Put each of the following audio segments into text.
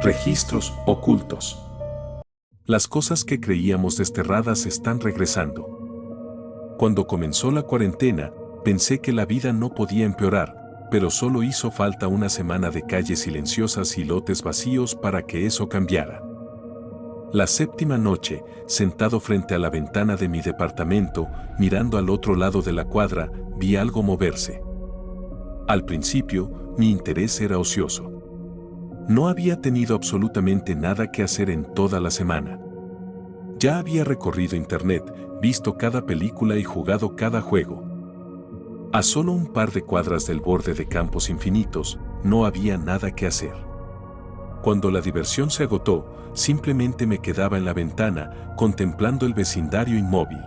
Registros ocultos. Las cosas que creíamos desterradas están regresando. Cuando comenzó la cuarentena, pensé que la vida no podía empeorar, pero solo hizo falta una semana de calles silenciosas y lotes vacíos para que eso cambiara. La séptima noche, sentado frente a la ventana de mi departamento, mirando al otro lado de la cuadra, vi algo moverse. Al principio, mi interés era ocioso. No había tenido absolutamente nada que hacer en toda la semana. Ya había recorrido internet, visto cada película y jugado cada juego. A solo un par de cuadras del borde de Campos Infinitos, no había nada que hacer. Cuando la diversión se agotó, simplemente me quedaba en la ventana, contemplando el vecindario inmóvil.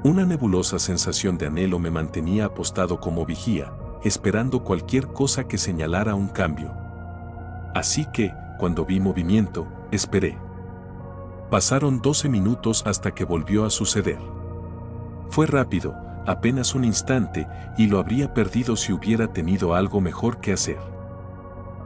Una nebulosa sensación de anhelo me mantenía apostado como vigía, esperando cualquier cosa que señalara un cambio. Así que, cuando vi movimiento, esperé. Pasaron 12 minutos hasta que volvió a suceder. Fue rápido, apenas un instante, y lo habría perdido si hubiera tenido algo mejor que hacer.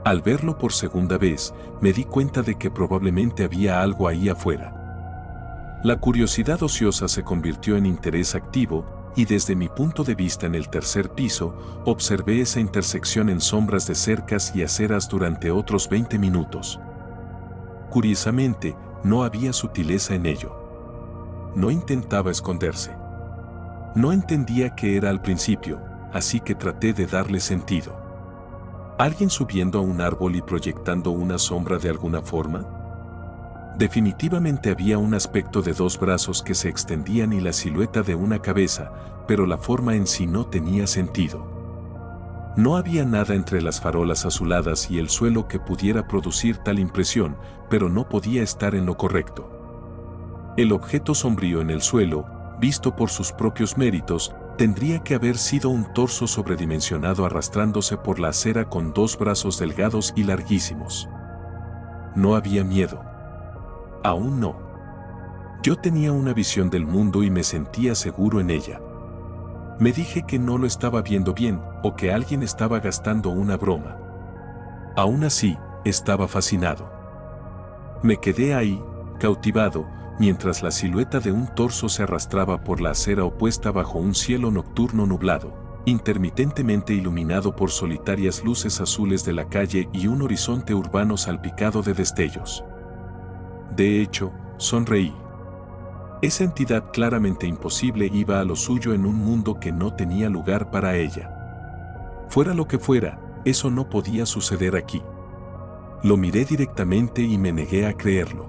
Al verlo por segunda vez, me di cuenta de que probablemente había algo ahí afuera. La curiosidad ociosa se convirtió en interés activo, y desde mi punto de vista en el tercer piso, observé esa intersección en sombras de cercas y aceras durante otros 20 minutos. Curiosamente, no había sutileza en ello. No intentaba esconderse. No entendía qué era al principio, así que traté de darle sentido. ¿Alguien subiendo a un árbol y proyectando una sombra de alguna forma? Definitivamente había un aspecto de dos brazos que se extendían y la silueta de una cabeza, pero la forma en sí no tenía sentido. No había nada entre las farolas azuladas y el suelo que pudiera producir tal impresión, pero no podía estar en lo correcto. El objeto sombrío en el suelo, visto por sus propios méritos, tendría que haber sido un torso sobredimensionado arrastrándose por la acera con dos brazos delgados y larguísimos. No había miedo. Aún no. Yo tenía una visión del mundo y me sentía seguro en ella. Me dije que no lo estaba viendo bien o que alguien estaba gastando una broma. Aún así, estaba fascinado. Me quedé ahí, cautivado, mientras la silueta de un torso se arrastraba por la acera opuesta bajo un cielo nocturno nublado, intermitentemente iluminado por solitarias luces azules de la calle y un horizonte urbano salpicado de destellos. De hecho, sonreí. Esa entidad claramente imposible iba a lo suyo en un mundo que no tenía lugar para ella. Fuera lo que fuera, eso no podía suceder aquí. Lo miré directamente y me negué a creerlo.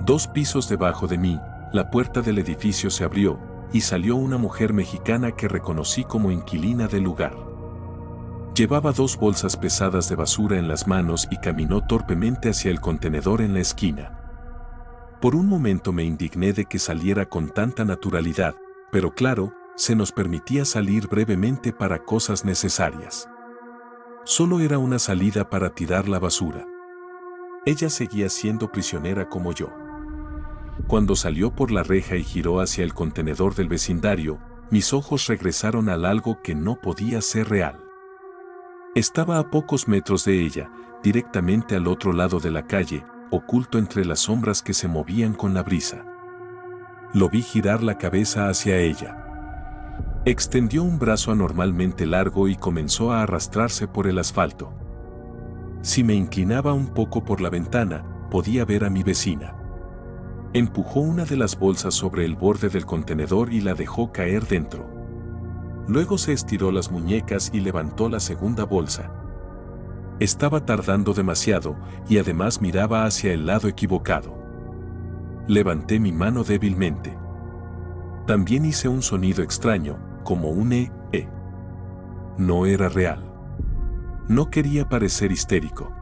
2 pisos debajo de mí, la puerta del edificio se abrió, y salió una mujer mexicana que reconocí como inquilina del lugar. Llevaba 2 bolsas pesadas de basura en las manos y caminó torpemente hacia el contenedor en la esquina. Por un momento me indigné de que saliera con tanta naturalidad, pero claro, se nos permitía salir brevemente para cosas necesarias. Solo era una salida para tirar la basura. Ella seguía siendo prisionera como yo. Cuando salió por la reja y giró hacia el contenedor del vecindario, mis ojos regresaron al algo que no podía ser real. Estaba a pocos metros de ella, directamente al otro lado de la calle, oculto entre las sombras que se movían con la brisa. Lo vi girar la cabeza hacia ella. Extendió un brazo anormalmente largo y comenzó a arrastrarse por el asfalto. Si me inclinaba un poco por la ventana, podía ver a mi vecina. Empujó una de las bolsas sobre el borde del contenedor y la dejó caer dentro. Luego se estiró las muñecas y levantó la segunda bolsa. Estaba tardando demasiado y además miraba hacia el lado equivocado. Levanté mi mano débilmente. También hice un sonido extraño, como un "eh". No era real. No quería parecer histérico.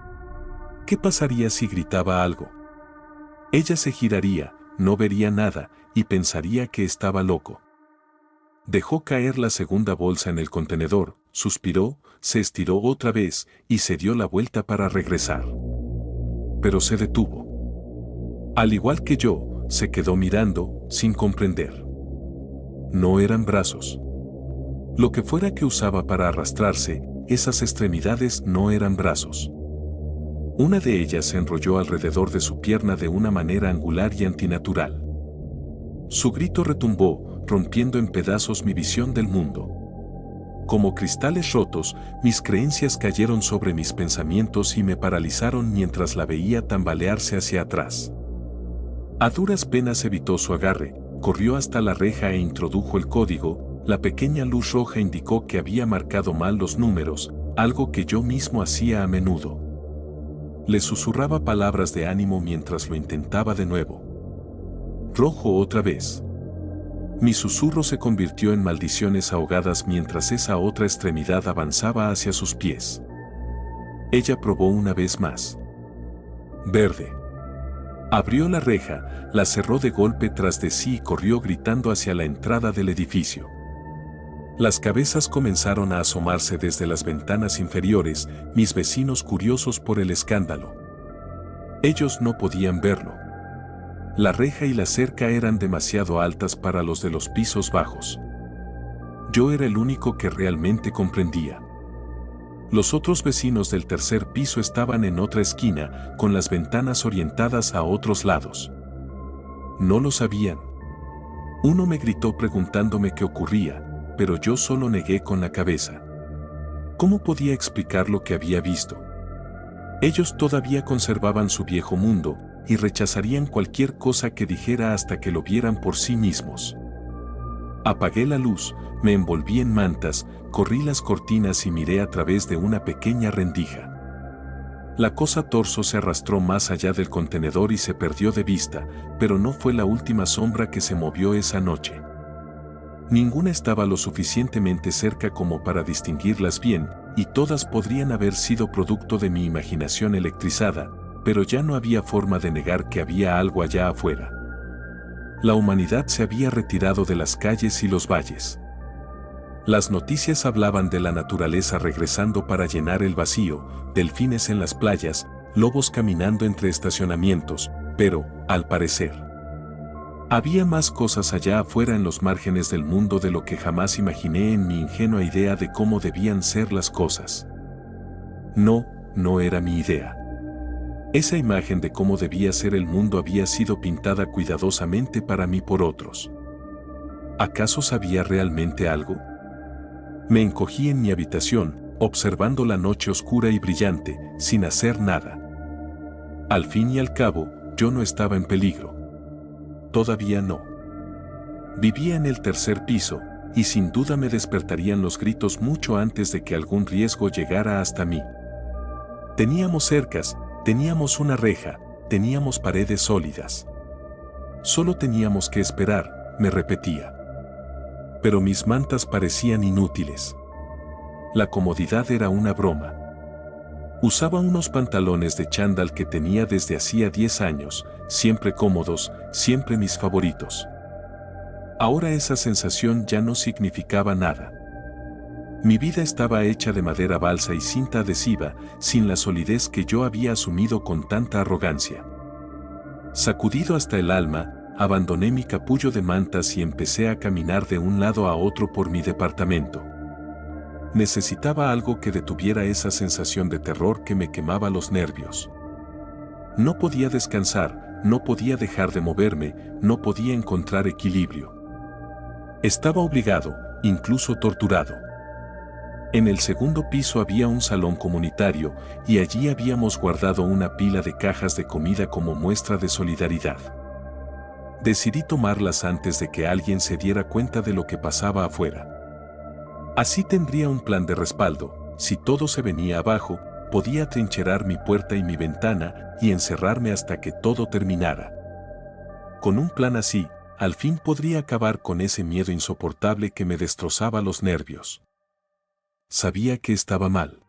¿Qué pasaría si gritaba algo? Ella se giraría, no vería nada y pensaría que estaba loco. Dejó caer la segunda bolsa en el contenedor, suspiró, se estiró otra vez y se dio la vuelta para regresar. Pero se detuvo. Al igual que yo, se quedó mirando, sin comprender. No eran brazos. Lo que fuera que usaba para arrastrarse, esas extremidades no eran brazos. Una de ellas se enrolló alrededor de su pierna de una manera angular y antinatural. Su grito retumbó, rompiendo en pedazos mi visión del mundo. Como cristales rotos, mis creencias cayeron sobre mis pensamientos y me paralizaron mientras la veía tambalearse hacia atrás. A duras penas evitó su agarre, corrió hasta la reja e introdujo el código. La pequeña luz roja indicó que había marcado mal los números, algo que yo mismo hacía a menudo. Le susurraba palabras de ánimo mientras lo intentaba de nuevo. Rojo otra vez. Mi susurro se convirtió en maldiciones ahogadas mientras esa otra extremidad avanzaba hacia sus pies. Ella probó una vez más. Verde. Abrió la reja, la cerró de golpe tras de sí y corrió gritando hacia la entrada del edificio. Las cabezas comenzaron a asomarse desde las ventanas inferiores, mis vecinos curiosos por el escándalo. Ellos no podían verlo. La reja y la cerca eran demasiado altas para los de los pisos bajos. Yo era el único que realmente comprendía. Los otros vecinos del tercer piso estaban en otra esquina, con las ventanas orientadas a otros lados. No lo sabían. Uno me gritó preguntándome qué ocurría, pero yo solo negué con la cabeza. ¿Cómo podía explicar lo que había visto? Ellos todavía conservaban su viejo mundo y rechazarían cualquier cosa que dijera hasta que lo vieran por sí mismos. Apagué la luz, me envolví en mantas, corrí las cortinas y miré a través de una pequeña rendija. La cosa torso se arrastró más allá del contenedor y se perdió de vista, pero no fue la última sombra que se movió esa noche. Ninguna estaba lo suficientemente cerca como para distinguirlas bien, y todas podrían haber sido producto de mi imaginación electrizada, pero ya no había forma de negar que había algo allá afuera. La humanidad se había retirado de las calles y los valles. Las noticias hablaban de la naturaleza regresando para llenar el vacío, delfines en las playas, lobos caminando entre estacionamientos, pero, al parecer, había más cosas allá afuera en los márgenes del mundo de lo que jamás imaginé en mi ingenua idea de cómo debían ser las cosas. No, no era mi idea. Esa imagen de cómo debía ser el mundo había sido pintada cuidadosamente para mí por otros. ¿Acaso sabía realmente algo? Me encogí en mi habitación, observando la noche oscura y brillante, sin hacer nada. Al fin y al cabo, yo no estaba en peligro. Todavía no. Vivía en el tercer piso, y sin duda me despertarían los gritos mucho antes de que algún riesgo llegara hasta mí. Teníamos cercas, teníamos una reja, teníamos paredes sólidas. Solo teníamos que esperar, me repetía. Pero mis mantas parecían inútiles. La comodidad era una broma. Usaba unos pantalones de chándal que tenía desde hacía 10 años, siempre cómodos, siempre mis favoritos. Ahora esa sensación ya no significaba nada. Mi vida estaba hecha de madera balsa y cinta adhesiva, sin la solidez que yo había asumido con tanta arrogancia. Sacudido hasta el alma, abandoné mi capullo de mantas y empecé a caminar de un lado a otro por mi departamento. Necesitaba algo que detuviera esa sensación de terror que me quemaba los nervios. No podía descansar, no podía dejar de moverme, no podía encontrar equilibrio. Estaba obligado, incluso torturado. En el segundo piso había un salón comunitario y allí habíamos guardado una pila de cajas de comida como muestra de solidaridad. Decidí tomarlas antes de que alguien se diera cuenta de lo que pasaba afuera. Así tendría un plan de respaldo. Si todo se venía abajo, podía atrincherar mi puerta y mi ventana y encerrarme hasta que todo terminara. Con un plan así, al fin podría acabar con ese miedo insoportable que me destrozaba los nervios. Sabía que estaba mal.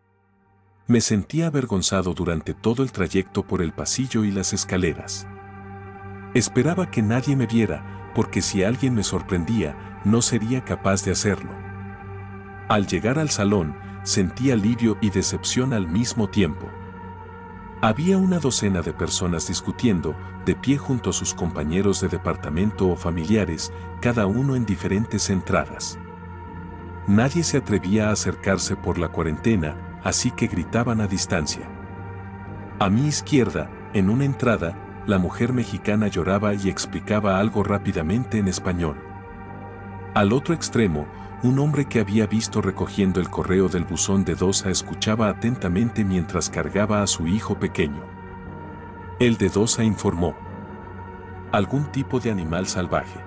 Me sentía avergonzado durante todo el trayecto por el pasillo y las escaleras. Esperaba que nadie me viera, porque si alguien me sorprendía, no sería capaz de hacerlo. Al llegar al salón, sentí alivio y decepción al mismo tiempo. Había una docena de personas discutiendo, de pie junto a sus compañeros de departamento o familiares, cada uno en diferentes entradas. Nadie se atrevía a acercarse por la cuarentena, así que gritaban a distancia. A mi izquierda, en una entrada, la mujer mexicana lloraba y explicaba algo rápidamente en español. Al otro extremo, un hombre que había visto recogiendo el correo del buzón de Dosa escuchaba atentamente mientras cargaba a su hijo pequeño. El de Dosa informó. Algún tipo de animal salvaje.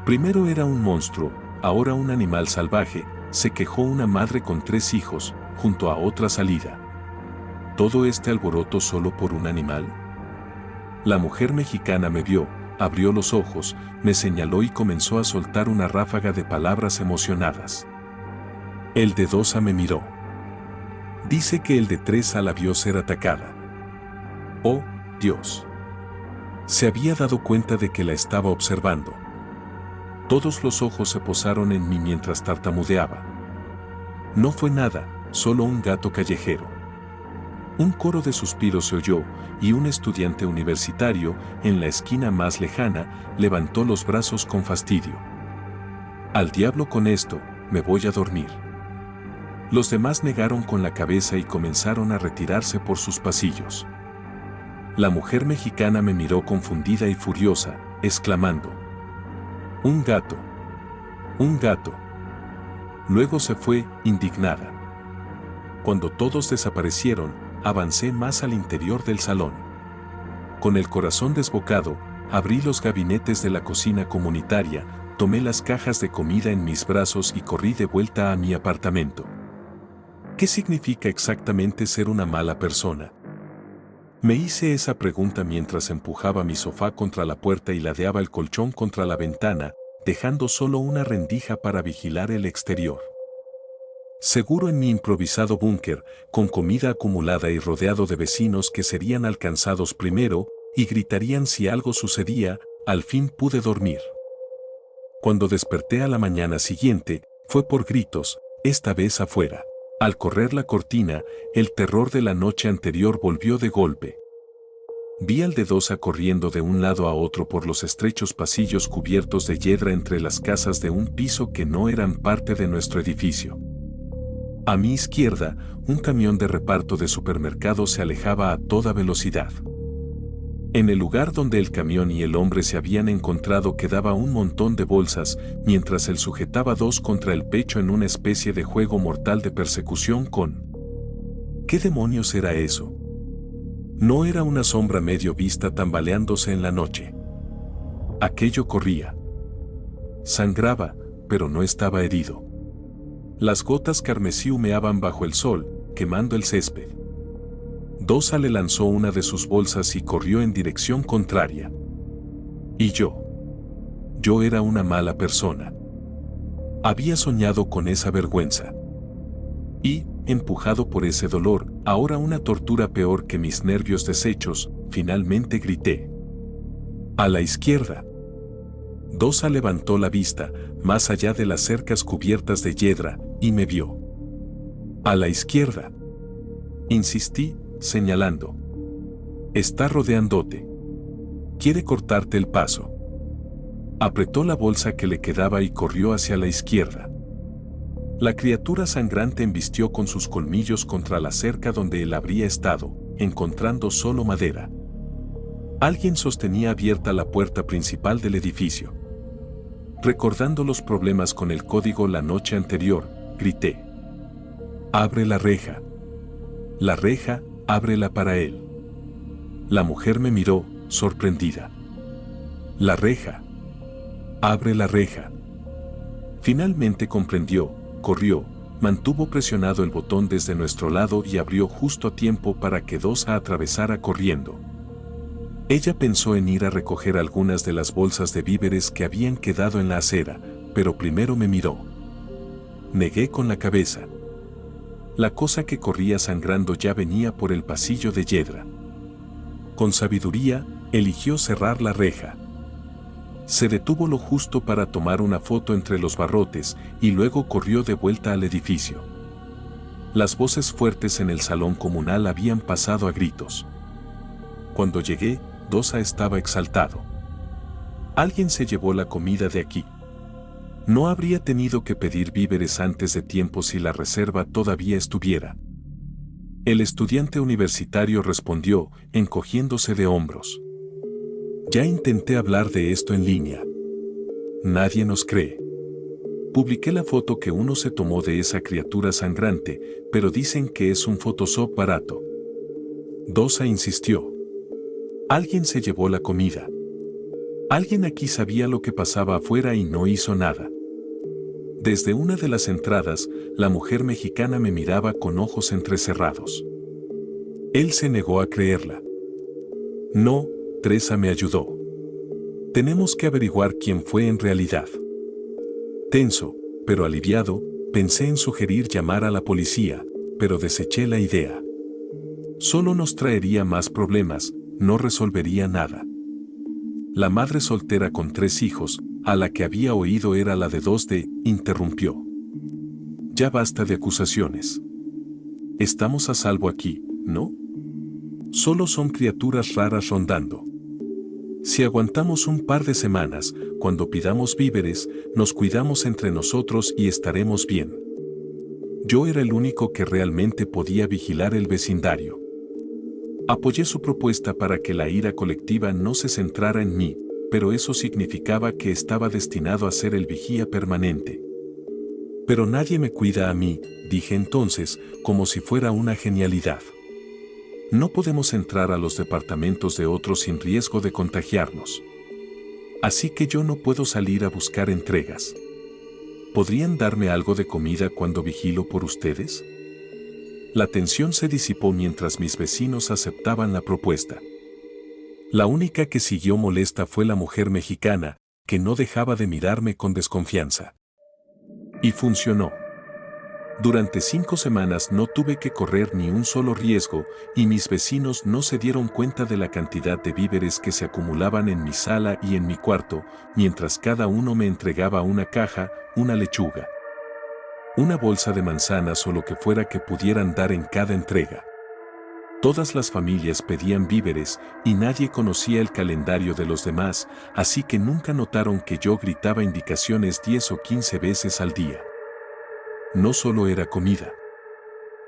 Primero era un monstruo, ahora un animal salvaje, se quejó una madre con 3 hijos, junto a otra salida. ¿Todo este alboroto solo por un animal? La mujer mexicana me vio, abrió los ojos, me señaló y comenzó a soltar una ráfaga de palabras emocionadas. El de Dosa me miró. Dice que el de 3 la vio ser atacada. Oh, Dios. Se había dado cuenta de que la estaba observando. Todos los ojos se posaron en mí mientras tartamudeaba. No fue nada, solo un gato callejero. Un coro de suspiros se oyó, y un estudiante universitario, en la esquina más lejana, levantó los brazos con fastidio. Al diablo con esto, me voy a dormir. Los demás negaron con la cabeza y comenzaron a retirarse por sus pasillos. La mujer mexicana me miró confundida y furiosa, exclamando: ¡Un gato! ¡Un gato! Luego se fue, indignada. Cuando todos desaparecieron, avancé más al interior del salón. Con el corazón desbocado, abrí los gabinetes de la cocina comunitaria, tomé las cajas de comida en mis brazos y corrí de vuelta a mi apartamento. ¿Qué significa exactamente ser una mala persona? Me hice esa pregunta mientras empujaba mi sofá contra la puerta y ladeaba el colchón contra la ventana, dejando solo una rendija para vigilar el exterior. Seguro en mi improvisado búnker, con comida acumulada y rodeado de vecinos que serían alcanzados primero y gritarían si algo sucedía, al fin pude dormir. Cuando desperté a la mañana siguiente, fue por gritos, esta vez afuera. Al correr la cortina, el terror de la noche anterior volvió de golpe. Vi al de Dosa corriendo de un lado a otro por los estrechos pasillos cubiertos de hiedra entre las casas de un piso que no eran parte de nuestro edificio. A mi izquierda, un camión de reparto de supermercado se alejaba a toda velocidad. En el lugar donde el camión y el hombre se habían encontrado quedaba un montón de bolsas, mientras él sujetaba 2 contra el pecho en una especie de juego mortal de persecución con... ¿Qué demonios era eso? No era una sombra medio vista tambaleándose en la noche. Aquello corría. Sangraba, pero no estaba herido. Las gotas carmesí humeaban bajo el sol, quemando el césped. Dosa le lanzó una de sus bolsas y corrió en dirección contraria. Y yo era una mala persona. Había soñado con esa vergüenza. Y, empujado por ese dolor, ahora una tortura peor que mis nervios deshechos, finalmente grité. A la izquierda. Dosa levantó la vista, más allá de las cercas cubiertas de hiedra, y me vio. A la izquierda. Insistí, señalando. Está rodeándote. Quiere cortarte el paso. Apretó la bolsa que le quedaba y corrió hacia la izquierda. La criatura sangrante embistió con sus colmillos contra la cerca donde él habría estado, encontrando solo madera. Alguien sostenía abierta la puerta principal del edificio. Recordando los problemas con el código la noche anterior, grité. Abre la reja. La reja, ábrela para él. La mujer me miró, sorprendida. La reja. Abre la reja. Finalmente comprendió, corrió, mantuvo presionado el botón desde nuestro lado y abrió justo a tiempo para que Dosa atravesara corriendo. Ella pensó en ir a recoger algunas de las bolsas de víveres que habían quedado en la acera, pero primero me miró. Negué con la cabeza. La cosa que corría sangrando ya venía por el pasillo de hiedra. Con sabiduría, eligió cerrar la reja. Se detuvo lo justo para tomar una foto entre los barrotes y luego corrió de vuelta al edificio. Las voces fuertes en el salón comunal habían pasado a gritos. Cuando llegué, Dosa estaba exaltado. Alguien se llevó la comida de aquí. No habría tenido que pedir víveres antes de tiempo si la reserva todavía estuviera. El estudiante universitario respondió, encogiéndose de hombros. Ya intenté hablar de esto en línea. Nadie nos cree. Publiqué la foto que uno se tomó de esa criatura sangrante, pero dicen que es un Photoshop barato. Dosa insistió. Alguien se llevó la comida. Alguien aquí sabía lo que pasaba afuera y no hizo nada. Desde una de las entradas, la mujer mexicana me miraba con ojos entrecerrados. Él se negó a creerla. No, Teresa me ayudó. Tenemos que averiguar quién fue en realidad. Tenso, pero aliviado, pensé en sugerir llamar a la policía, pero deseché la idea. Solo nos traería más problemas, no resolvería nada. La madre soltera con 3 hijos, a la que había oído era la de 2 interrumpió. Ya basta de acusaciones. Estamos a salvo aquí, ¿no? Solo son criaturas raras rondando. Si aguantamos un par de semanas, cuando pidamos víveres, nos cuidamos entre nosotros y estaremos bien. Yo era el único que realmente podía vigilar el vecindario. Apoyé su propuesta para que la ira colectiva no se centrara en mí, pero eso significaba que estaba destinado a ser el vigía permanente. Pero nadie me cuida a mí, dije entonces, como si fuera una genialidad. No podemos entrar a los departamentos de otros sin riesgo de contagiarnos. Así que yo no puedo salir a buscar entregas. ¿Podrían darme algo de comida cuando vigilo por ustedes? La tensión se disipó mientras mis vecinos aceptaban la propuesta. La única que siguió molesta fue la mujer mexicana, que no dejaba de mirarme con desconfianza. Y funcionó. Durante 5 semanas no tuve que correr ni un solo riesgo y mis vecinos no se dieron cuenta de la cantidad de víveres que se acumulaban en mi sala y en mi cuarto, mientras cada uno me entregaba una caja, una lechuga, una bolsa de manzanas o lo que fuera que pudieran dar en cada entrega. Todas las familias pedían víveres y nadie conocía el calendario de los demás, así que nunca notaron que yo gritaba indicaciones 10 o 15 veces al día. No solo era comida.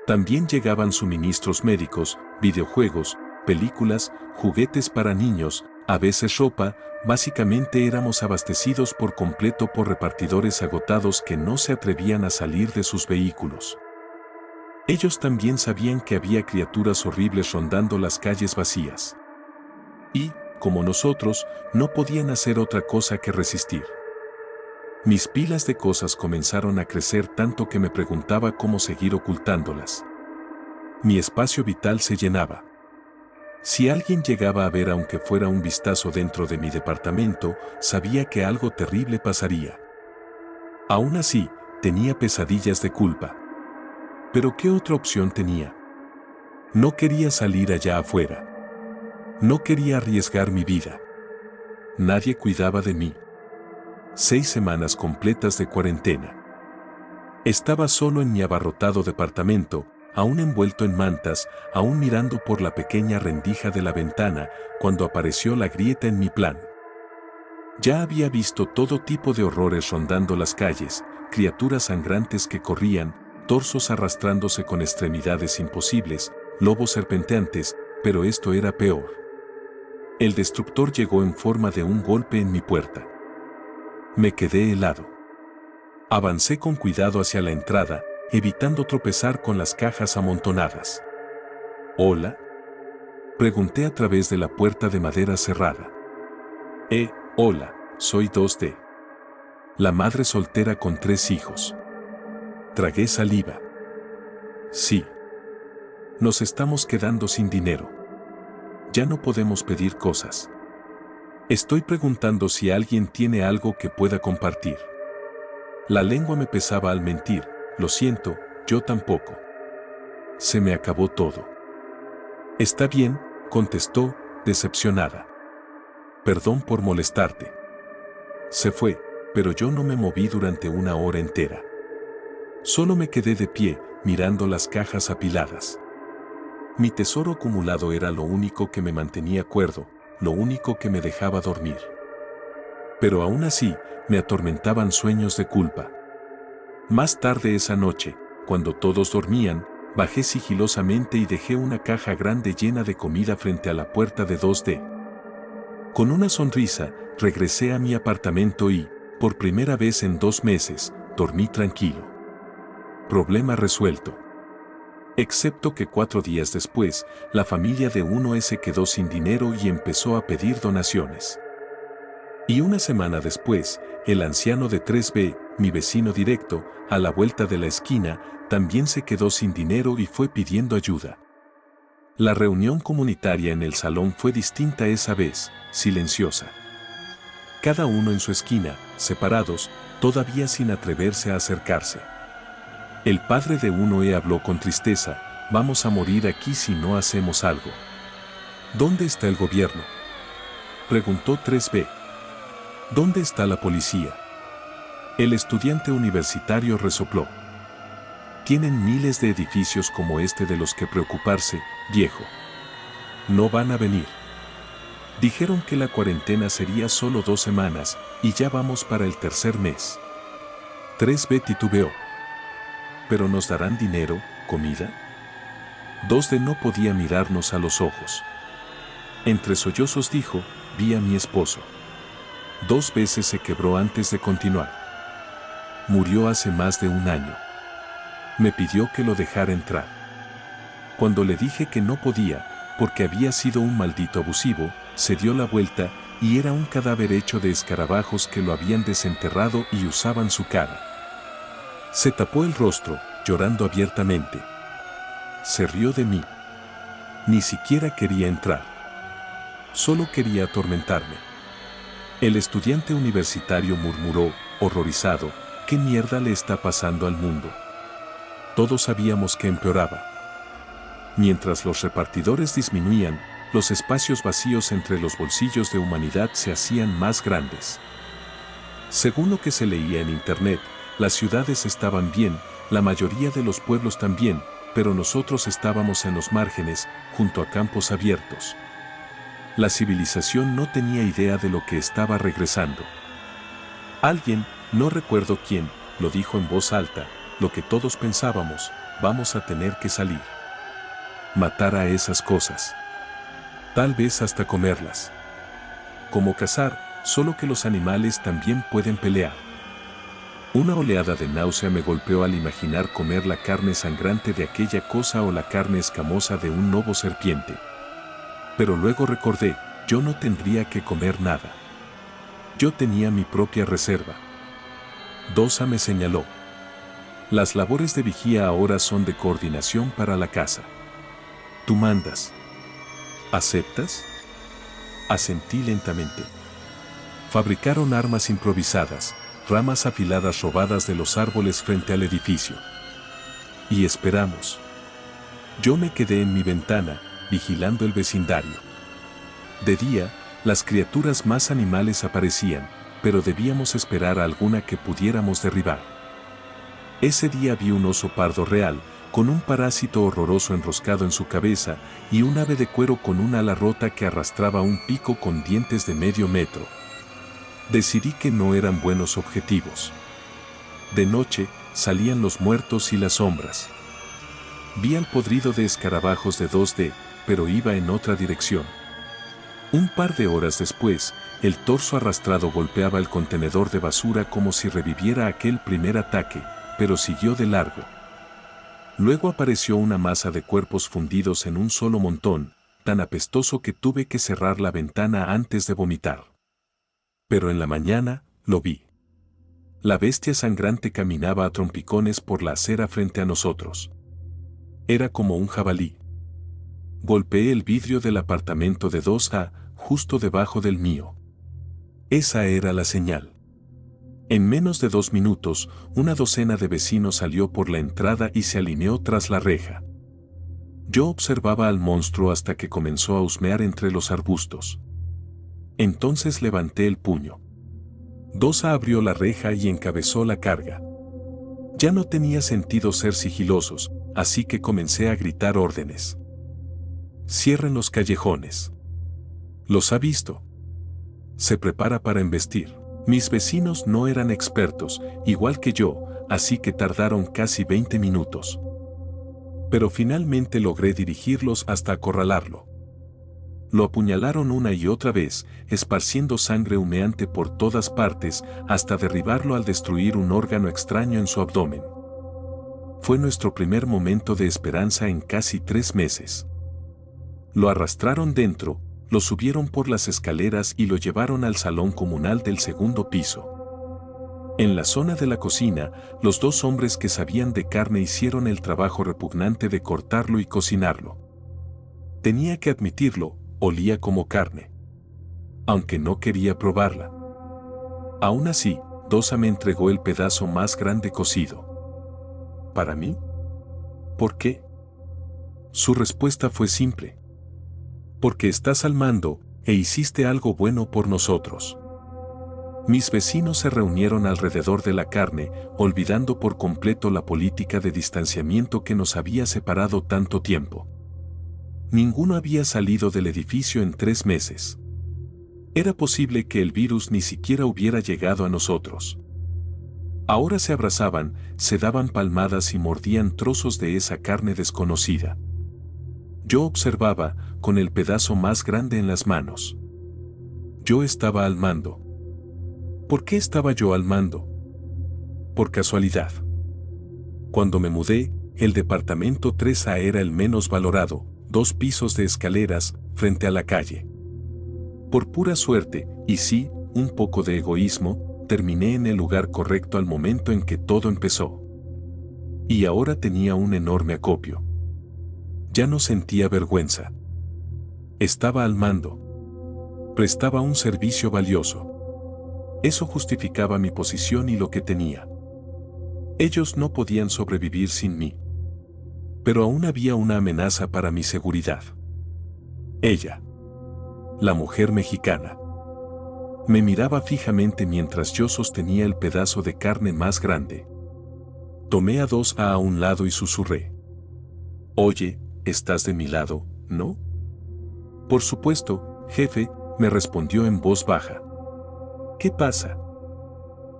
También llegaban suministros médicos, videojuegos, películas, juguetes para niños, a veces ropa. Básicamente éramos abastecidos por completo por repartidores agotados que no se atrevían a salir de sus vehículos. Ellos también sabían que había criaturas horribles rondando las calles vacías. Y, como nosotros, no podían hacer otra cosa que resistir. Mis pilas de cosas comenzaron a crecer tanto que me preguntaba cómo seguir ocultándolas. Mi espacio vital se llenaba. Si alguien llegaba a ver aunque fuera un vistazo dentro de mi departamento, sabía que algo terrible pasaría. Aún así, tenía pesadillas de culpa. ¿Pero qué otra opción tenía? No quería salir allá afuera. No quería arriesgar mi vida. Nadie cuidaba de mí. 6 semanas completas de cuarentena. Estaba solo en mi abarrotado departamento, aún envuelto en mantas, aún mirando por la pequeña rendija de la ventana, cuando apareció la grieta en mi plan. Ya había visto todo tipo de horrores rondando las calles, criaturas sangrantes que corrían, torsos arrastrándose con extremidades imposibles, lobos serpenteantes, pero esto era peor. El destructor llegó en forma de un golpe en mi puerta. Me quedé helado. Avancé con cuidado hacia la entrada, evitando tropezar con las cajas amontonadas. ¿Hola? Pregunté a través de la puerta de madera cerrada. Hola, soy 2D. La madre soltera con 3 hijos. Tragué saliva. Sí. Nos estamos quedando sin dinero. Ya no podemos pedir cosas. Estoy preguntando si alguien tiene algo que pueda compartir. La lengua me pesaba al mentir. Lo siento, yo tampoco. Se me acabó todo. Está bien, contestó, decepcionada. Perdón por molestarte. Se fue, pero yo no me moví durante 1 hora entera. Solo me quedé de pie, mirando las cajas apiladas. Mi tesoro acumulado era lo único que me mantenía cuerdo, lo único que me dejaba dormir. Pero aún así, me atormentaban sueños de culpa. Más tarde esa noche, cuando todos dormían, Bajé sigilosamente y dejé una caja grande llena de comida frente a la puerta de 2D. Con una sonrisa, regresé a mi apartamento y, por primera vez en 2 meses, dormí tranquilo. Problema resuelto. Excepto que 4 días después, la familia de 1S quedó sin dinero y empezó a pedir donaciones. Y una semana después, el anciano de 3B, mi vecino directo, a la vuelta de la esquina, también se quedó sin dinero y fue pidiendo ayuda. La reunión comunitaria en el salón fue distinta esa vez, silenciosa. Cada uno en su esquina, separados, todavía sin atreverse a acercarse. El padre de 1E habló con tristeza: vamos a morir aquí si no hacemos algo. ¿Dónde está el gobierno?, preguntó 3B. ¿Dónde está la policía? El estudiante universitario resopló. Tienen miles de edificios como este de los que preocuparse, viejo. No van a venir. Dijeron que la cuarentena sería solo 2 semanas, y ya vamos para el 3er mes. 3B titubeó. ¿Pero nos darán dinero, comida? 2D no podía mirarnos a los ojos. Entre sollozos dijo: vi a mi esposo. 2 veces se quebró antes de continuar. Murió hace más de 1 año. Me pidió que lo dejara entrar. Cuando le dije que no podía, porque había sido un maldito abusivo, se dio la vuelta y era un cadáver hecho de escarabajos que lo habían desenterrado y usaban su cara. Se tapó el rostro, llorando abiertamente. Se rió de mí. Ni siquiera quería entrar. Solo quería atormentarme. El estudiante universitario murmuró, horrorizado: ¿qué mierda le está pasando al mundo? Todos sabíamos que empeoraba. Mientras los repartidores disminuían, los espacios vacíos entre los bolsillos de humanidad se hacían más grandes. Según lo que se leía en internet, las ciudades estaban bien, la mayoría de los pueblos también, pero nosotros estábamos en los márgenes, junto a campos abiertos. La civilización no tenía idea de lo que estaba regresando. Alguien, no recuerdo quién, lo dijo en voz alta: lo que todos pensábamos, vamos a tener que salir. Matar a esas cosas. Tal vez hasta comerlas. Como cazar, solo que los animales también pueden pelear. Una oleada de náusea me golpeó al imaginar comer la carne sangrante de aquella cosa o la carne escamosa de un lobo serpiente. Pero luego recordé: yo no tendría que comer nada. Yo tenía mi propia reserva. Dosa me señaló. Las labores de vigía ahora son de coordinación para la caza. Tú mandas. ¿Aceptas? Asentí lentamente. Fabricaron armas improvisadas, ramas afiladas robadas de los árboles frente al edificio. Y esperamos. Yo me quedé en mi ventana, vigilando el vecindario. De día, las criaturas más animales aparecían, pero debíamos esperar a alguna que pudiéramos derribar. Ese día vi un oso pardo real, con un parásito horroroso enroscado en su cabeza, y un ave de cuero con una ala rota que arrastraba un pico con dientes de medio metro. Decidí que no eran buenos objetivos. De noche, salían los muertos y las sombras. Vi al podrido de escarabajos de 2D, pero iba en otra dirección. Un par de horas después, el torso arrastrado golpeaba el contenedor de basura como si reviviera aquel primer ataque, pero siguió de largo. Luego apareció una masa de cuerpos fundidos en un solo montón, tan apestoso que tuve que cerrar la ventana antes de vomitar. Pero en la mañana, lo vi. La bestia sangrante caminaba a trompicones por la acera frente a nosotros. Era como un jabalí. Golpeé el vidrio del apartamento de 2A, justo debajo del mío. Esa era la señal. En menos de 2 minutos, una docena de vecinos salió por la entrada y se alineó tras la reja. Yo observaba al monstruo hasta que comenzó a husmear entre los arbustos. Entonces levanté el puño. Dosa abrió la reja y encabezó la carga. Ya no tenía sentido ser sigilosos, así que comencé a gritar órdenes. Cierren los callejones. Los ha visto. Se prepara para embestir. Mis vecinos no eran expertos, igual que yo, así que tardaron casi 20 minutos. Pero finalmente logré dirigirlos hasta acorralarlo. Lo apuñalaron una y otra vez, esparciendo sangre humeante por todas partes, hasta derribarlo al destruir un órgano extraño en su abdomen. Fue nuestro primer momento de esperanza en casi 3 meses. Lo arrastraron dentro, lo subieron por las escaleras y lo llevaron al salón comunal del segundo piso. En la zona de la cocina, los 2 hombres que sabían de carne hicieron el trabajo repugnante de cortarlo y cocinarlo. Tenía que admitirlo, olía como carne. Aunque no quería probarla. Aún así, Dosa me entregó el pedazo más grande cocido. ¿Para mí? ¿Por qué? Su respuesta fue simple. Porque estás al mando, e hiciste algo bueno por nosotros. Mis vecinos se reunieron alrededor de la carne, olvidando por completo la política de distanciamiento que nos había separado tanto tiempo. Ninguno había salido del edificio en 3 meses. Era posible que el virus ni siquiera hubiera llegado a nosotros. Ahora se abrazaban, se daban palmadas y mordían trozos de esa carne desconocida. Yo observaba, con el pedazo más grande en las manos. Yo estaba al mando. ¿Por qué estaba yo al mando? Por casualidad. Cuando me mudé, el departamento 3A era el menos valorado, 2 pisos de escaleras, frente a la calle. Por pura suerte, y sí, un poco de egoísmo, terminé en el lugar correcto al momento en que todo empezó. Y ahora tenía un enorme acopio. Ya no sentía vergüenza. Estaba al mando. Prestaba un servicio valioso. Eso justificaba mi posición y lo que tenía. Ellos no podían sobrevivir sin mí. Pero aún había una amenaza para mi seguridad. Ella. La mujer mexicana. Me miraba fijamente mientras yo sostenía el pedazo de carne más grande. Tomé a Dosa a un lado y susurré. Oye, ¿estás de mi lado, no? Por supuesto, jefe, me respondió en voz baja. ¿Qué pasa?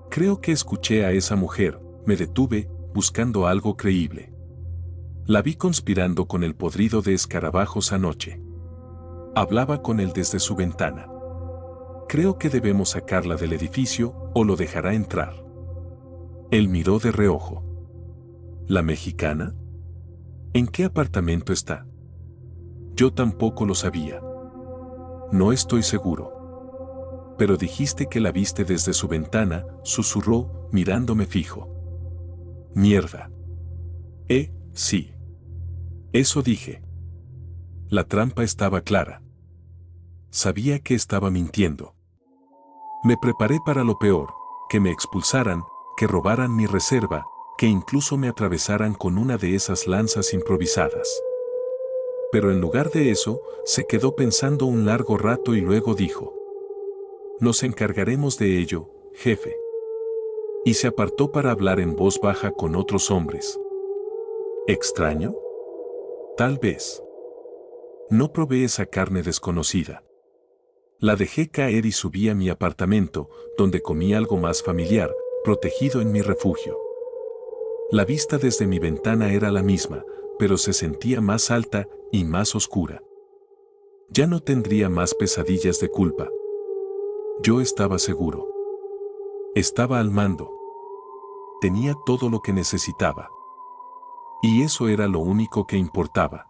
Creo que escuché a esa mujer, me detuve, buscando algo creíble. La vi conspirando con el podrido de escarabajos anoche. Hablaba con él desde su ventana. Creo que debemos sacarla del edificio, o lo dejará entrar. Él miró de reojo. ¿La mexicana? ¿En qué apartamento está? Yo tampoco lo sabía. No estoy seguro. Pero dijiste que la viste desde su ventana, susurró, mirándome fijo. Mierda. Sí. Eso dije. La trampa estaba clara. Sabía que estaba mintiendo. Me preparé para lo peor, que me expulsaran, que robaran mi reserva, que incluso me atravesaran con una de esas lanzas improvisadas. Pero en lugar de eso, se quedó pensando un largo rato y luego dijo: Nos encargaremos de ello, jefe. Y se apartó para hablar en voz baja con otros hombres. ¿Extraño? Tal vez. No probé esa carne desconocida. La dejé caer y subí a mi apartamento, donde comí algo más familiar, protegido en mi refugio. La vista desde mi ventana era la misma, pero se sentía más alta y más oscura. Ya no tendría más pesadillas de culpa. Yo estaba seguro. Estaba al mando. Tenía todo lo que necesitaba. Y eso era lo único que importaba.